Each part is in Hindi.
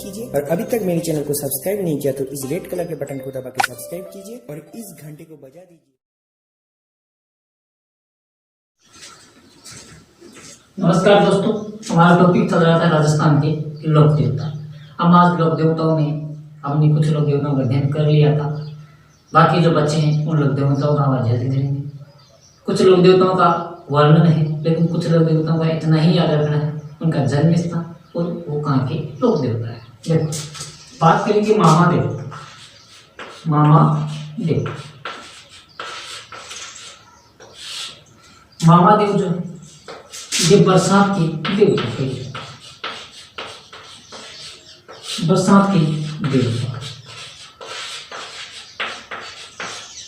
कीजिए और अभी तक मेरे चैनल को सब्सक्राइब नहीं किया तो इस रेड कलर के बटन को दबा के सब्सक्राइब कीजिए और इस घंटे को बजा दीजिए। नमस्कार दोस्तों, हमारा टॉपिक चल रहा था राजस्थान के लोक देवता। हम आज लोक देवताओं में हमने कुछ लोक देवताओं का अध्ययन कर लिया था। बाकी जो बच्चे हैं उन लोक देवताओं का हम अध्ययन करेंगे। कुछ लोक देवताओं का वर्णन है, लेकिन कुछ लोक देवताओं का इतना ही याद रखना है उनका जन्म स्थान और वो कहाँ के लोक देवता है। देखो, बात करेंगे महादेव। महादेव महादेव जो है ये बरसात के देवता है। बरसात के देवता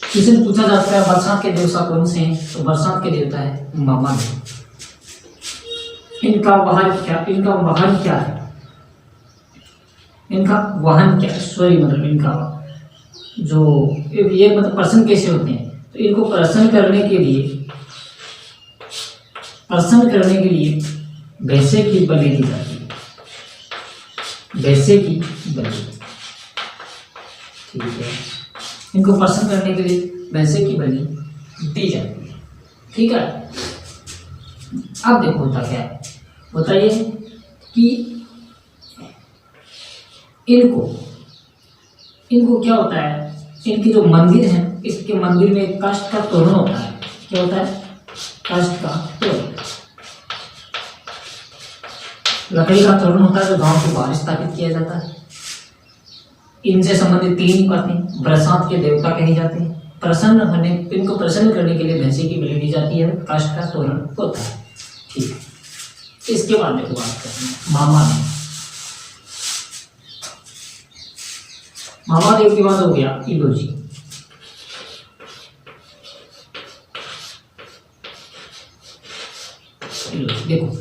किसी ने पूछा जाता है बरसात के देवता कौन से हैं, तो बरसात के देवता है महादेव। इनका वाहन क्या है? इनका वाहन क्या है? सॉरी, मतलब इनका जो ये मतलब प्रसन्न कैसे होते हैं, तो इनको प्रसन्न करने के लिए भैंसे की बलि दी जाती है। भैंसे की बलि, ठीक है। इनको प्रसन्न करने के लिए भैंसे की बलि दी जाती है, ठीक है। अब देखो होता क्या है, होता ये कि इनको क्या होता है, इनके जो मंदिर है, इसके मंदिर में काष्ठ का तोरण होता है। क्या होता है? काष्ठ का तोरण, लकड़ी का तोरण होता है जो गांव के बाहर स्थापित किया जाता है। इनसे संबंधित तीन बातें बरसात के देवता कही जाते हैं। इनको प्रसन्न करने के लिए भैंसे की बलि दी जाती है, काष्ठ का तोरण होता है, ठीक है। इसके बाद देखो बात करते हैं महादेव के बाद हो गया इलोजी। देखो,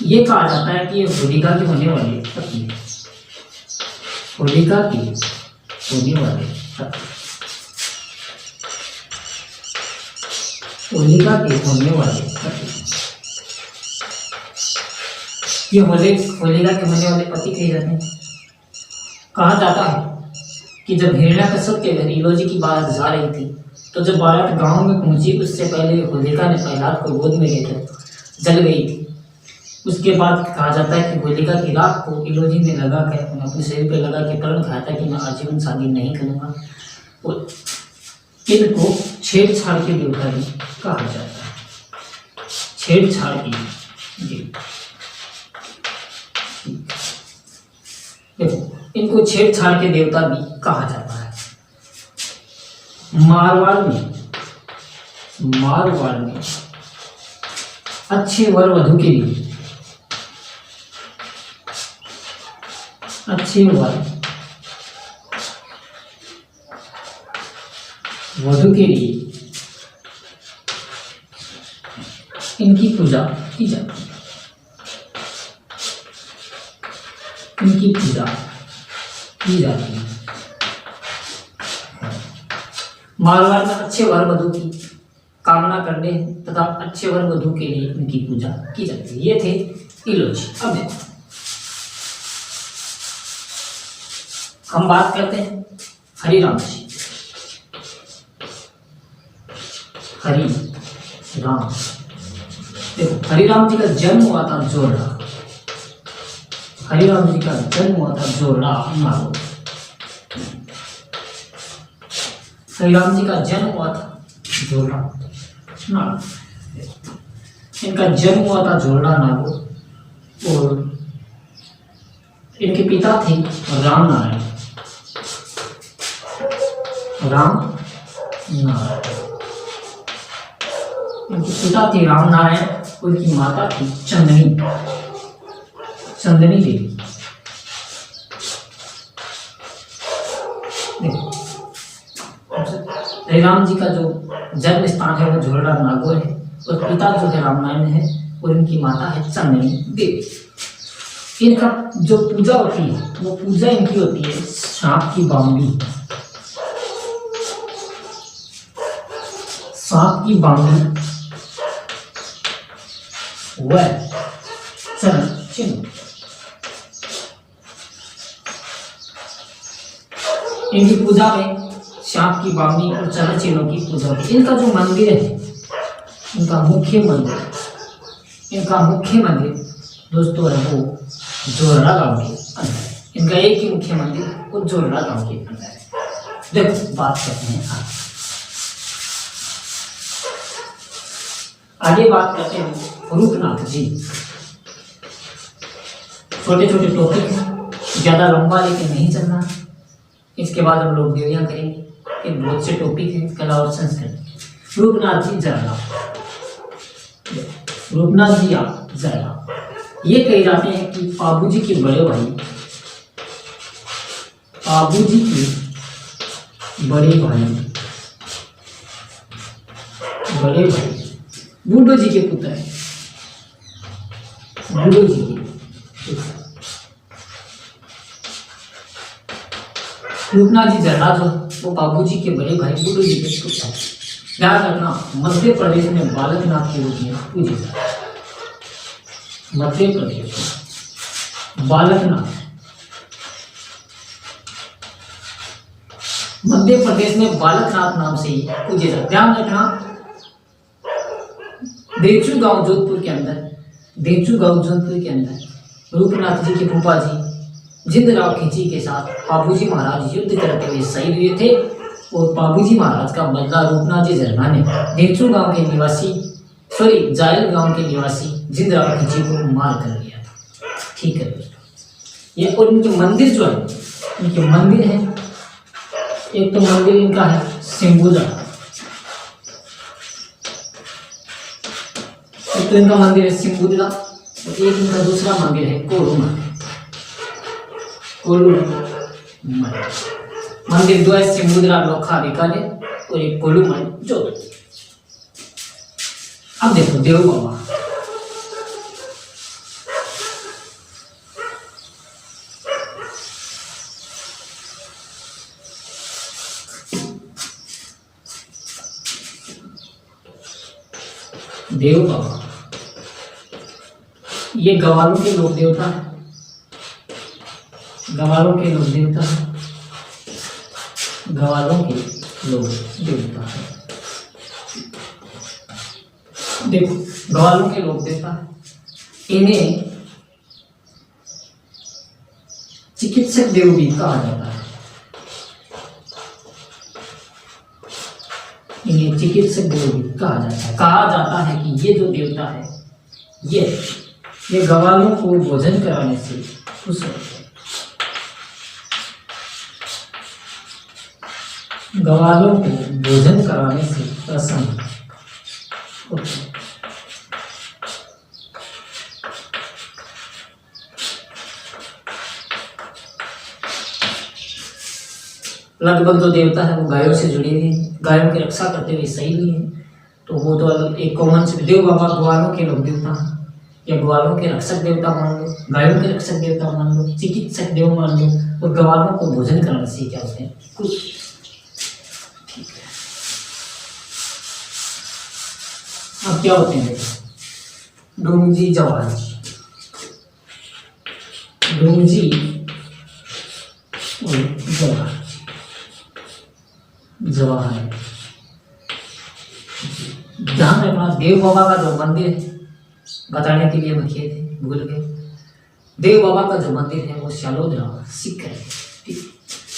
ये कहा जाता है कि ये होलिका की होने वाली पत्नी है। होलिका की होने वाली पत्नी, होलिका की होने वाली पत्नी, ये होलिका के होने वाले पति कहे जाते हैं। कहा जाता है कि जब हिरण्याकश्यप के घर इलोजी की बारात जा रही थी, तो जब बारात गांव में पहुंची उससे पहले होलिका ने प्रहलाद को गोद में लेकर जल गई थी। उसके बाद कहा जाता है कि होलिका की राख को इलोजी ने लगा कर अपने शरीर पर लगा के प्रण खाया था कि मैं आजीवन शादी नहीं करूँगा। और इनको छेड़छाड़ के देवता भी कहा जाता है। छेड़छाड़ की देवता, देखो, इनको छेड़छाड़ के देवता भी कहा जाता है। मारवाड़ में अच्छे वर वधू के लिए इनकी पूजा की जाती है। मारवाड़ में अच्छे वर वधू की कामना करने तथा अच्छे वर वधू के लिए इनकी पूजा की जाती है। ये थे इलोजी। अब देखो, हम बात करते हैं हरिराम जी। हरिराम, देखो, हरिराम जी का जन्म हुआ था जोरड़ा। हरिराम जी का जन्म हुआ था जोरड़ा नागौर। हरिराम जी का जन्म हुआ था जोरड़ा नागौर। इनका जन्म हुआ था जोरड़ा नागौर और इनके पिता थे राम नारायण। इनके पिता थे राम नारायण और इनकी माता थी चंदनी देवी। हरिराम जी का जो जन्म स्थान है वो झोरड़ा नागौर है और पिता जो है रामनारायण है और इनकी माता है चंदनी देवी। इनका जो पूजा होती है वो पूजा इनकी होती है सांप की बावली। सांप की बावली व चरण चिन्ह। इनकी पूजा में सांप की बावनी और चरण चिन्हों की पूजा होती है। इनका जो मंदिर है, इनका मुख्य मंदिर दोस्तों है वो जोरड़ा गांव के अंदर। इनका एक ही मुख्य मंदिर वो जोरड़ा गांव के अंदर है। देखो बात करते हैं आगे बात करते हैं रूपनाथ जी। छोटे छोटे टॉपिक हैं, ज्यादा लंबा लेके नहीं चलना। इसके बाद हम लोग देवियां करेंगे। एक बहुत से टॉपिक है कला और संस्कृति। रूपनाथ जी जरला, रूपनाथ जी आप जरला, ये कहे जाते हैं कि पाबू जी के बड़े भाई, पाबू जी के बड़े भाई बूढ़ो जी के पुत्र है, बूढ़ो जी के रूपनाथ जी जरला जो वो बाबू जी के बड़े भाई बूढ़ो जी के पुत्र है। याद रखना, मध्य प्रदेश में बालकनाथ के रूप में पूजे जाते हैं। मध्य प्रदेश में बालकनाथ, मध्य प्रदेश में बालकनाथ नाम से ही पूजे जाते। ध्यान रखना, देचू गांव जोधपुर के अंदर रूपनाथ जी के फूफा जी जिंदराव खिंची के साथ बाबूजी महाराज युद्ध करते हुए शहीद हुए थे और बाबूजी महाराज का बदला रूपनाथ जी जरना ने देचू गांव के निवासी जायल गांव के निवासी जिंदराव खिंची को मार कर दिया था। ठीक है दोस्तों, ये और इनके मंदिर जो है, इनके मंदिर है, एक तो मंदिर इनका है सिंबुदा, एक तो इनका मंदिर है सिंबुदा और एक इनका दूसरा मंदिर है कोलूमल। मंदिर दो है, सिंबुदा लोखा बीकानेर और एक कोलूमल जोधपुर। अब देखो देव बाबा, देव बाबा ये गवालों के लोक देवता है, गवालों के लोक देवता है, गवालों के लोक देवता है। देखो गवालों के लोक देवता है, इन्हें चिकित्सक देव भी कहा जाता है। इन्हें चिकित्सक देव भी कहा जाता है। कहा जाता है कि ये जो देवता है ये गवालों को भोजन कराने से खुश होते हैं। गवालों को भोजन कराने से प्रसन्न होते हैं। लगभग जो देवता है वो गायों से जुड़े हुए हैं, गायों की रक्षा करते हुए सही हुए हैं। तो वो तो एक कॉमन से देव बाबा ग्वालों के लोक देवता हैं, या ग्वालों के रक्षक देवता मान लो, गायों के रक्षक देवता मान लो, चिकित्सक देव मान लो, और गवालों को भोजन कराने से क्या होते हैं कुछ। ठीक है, अब क्या होते हैं डोमजी जवाहर जी, डोमजी और जवाहर जवाहर। ध्यान रखना, देव बाबा का जो मंदिर है बताने के लिए मैं खेत भूल गए। देव बाबा का जो मंदिर है वो शालोदरा सीकर है।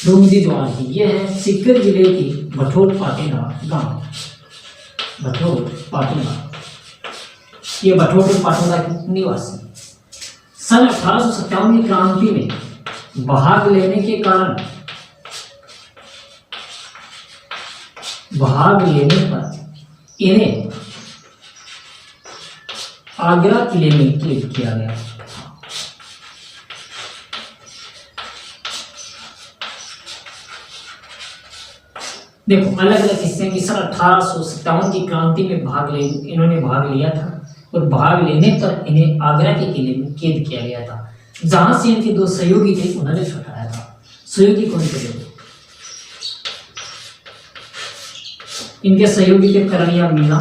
डोमजी जवाहर जी ये है सीकर जिले की भठोट पाटेगा गांव, भठोट पाटेगा, ये भठोट और पाटेगा के निवासी। सन 1857 की क्रांति में भाग लेने के कारण, भाग लेने पर इन्हें आगरा किले में कैद किया गया। देखो अलग अलग हिस्से की सन 1857 की क्रांति में इन्होंने भाग लिया था और भाग लेने पर इन्हें आगरा के किले में कैद किया गया था, जहां से इनके दो सहयोगी थे उन्होंने छुड़ाया था। सहयोगी कौन थे? इनके सहयोगी थे करनिया मीणा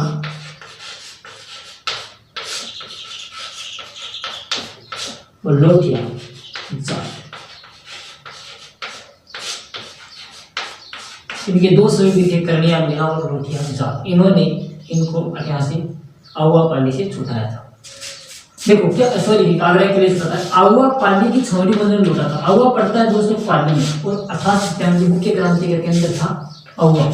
और लोटिया जाट। इनके दो स्वयं भी थे, करनिया मीणा और रोटियां जा। इन्होंने इनको यहाँ से आहुआ पाली से छुटाया था। देखो क्या, सॉरी आगरा के लिए छुटा था। आहुआ पाली की छोटी बंधन लूटा था। आहुआ पड़ता है दोस्तों पाली में, और 18 की मुख्य क्रांति के अंदर था आहुआ।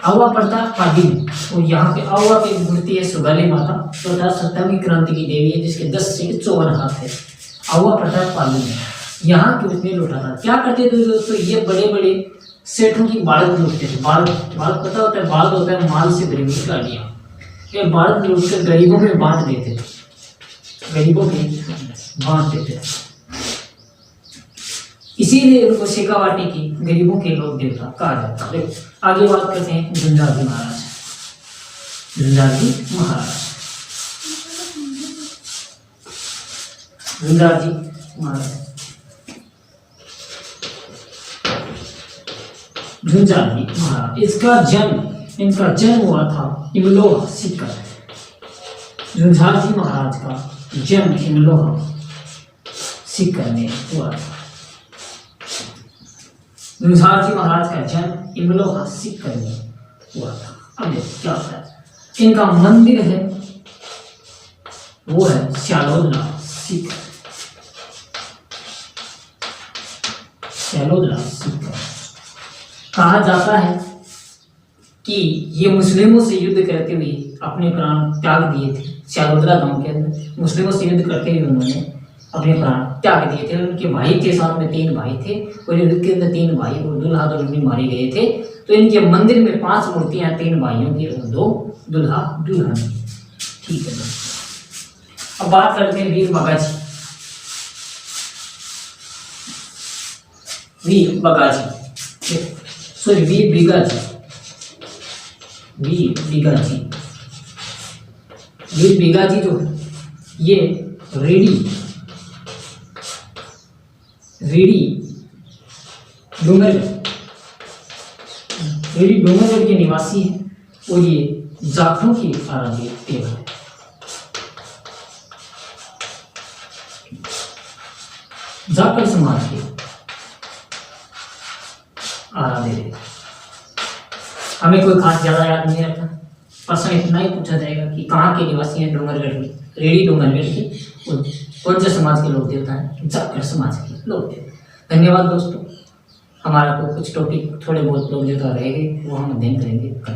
आहुआ पड़ता है पाली में, और यहाँ पे आहुआ की मूर्ति है सुगाली माता, तो 18 की क्रांति की देवी है, जिसके 10 से 54 हाथ है। आहुआ पड़ता है पाली में, यहाँ के उसने लूटा था। क्या करते थे दोस्तों, ये बड़े बड़े सेठों की बाढ़ लूटते थे। बाढ़ पता होता है, बाढ़ होता है माल से भरी हुई गाड़ियाँ। ये बाढ़ लूट कर गरीबों में बांट देते थे, गरीबों में बांट देते थे। इसीलिए उनको शेखावाटी की गरीबों के लोक देवता कहा जाता है। आगे बात करते हैं झुंझार जी महाराज। झुंझार जी महाराज, झुंझार जी महाराज, झुंझार जी महाराज। इनका जन्म हुआ था इमलोहा सीकर। झुंझार जी महाराज का जन्म इमलोहा सीकर में हुआ था। झुंझार जी महाराज का जन्म इमलोहा सीकर में हुआ था। अब देखो क्या होता है, इनका मंदिर है वो है श्यालोदरा सीकर। श्यालोदरा सीकर। कहा जाता है कि ये मुस्लिमों से युद्ध करते हुए अपने प्राण त्याग दिए थे। श्यालोदरा गांव के अंदर मुस्लिमों से युद्ध करते हुए उन्होंने अपने प्राण त्याग दिए थे। उनके भाई के साथ में 3 भाई थे, और युद्ध के अंदर 3 भाई और दुल्हा दुल्हन मारे गए थे। तो इनके मंदिर में 5 मूर्तियां, 3 भाइयों की और 2 दुल्हा दुल्हन की। ठीक है दोस्तों, अब बात करते हैं वीर बगाजी। वीर बगाजी, सॉरी वीर बिगाजी। वीर बिगाजी, वीर बिगाजी जो है ये रेडी डूंगरगढ़ के निवासी है, और ये जाखों की आराध्य देव है। जाखड़ समाज के आराध्य देव। हमें कोई खास ज्यादा याद नहीं रहता, प्रश्न इतना ही पूछा जाएगा कि कहाँ के निवासी हैं डूंगरगढ़ के, रेडी डूंगरगढ़ के, और कौन से समाज के लोग देवता हैं, जाखड़ समाज के लोग देवता। धन्यवाद दोस्तों। हमारा कुछ टॉपिक थोड़े बहुत लोग देवता रहेंगे, वो हम अध्ययन करेंगे कल।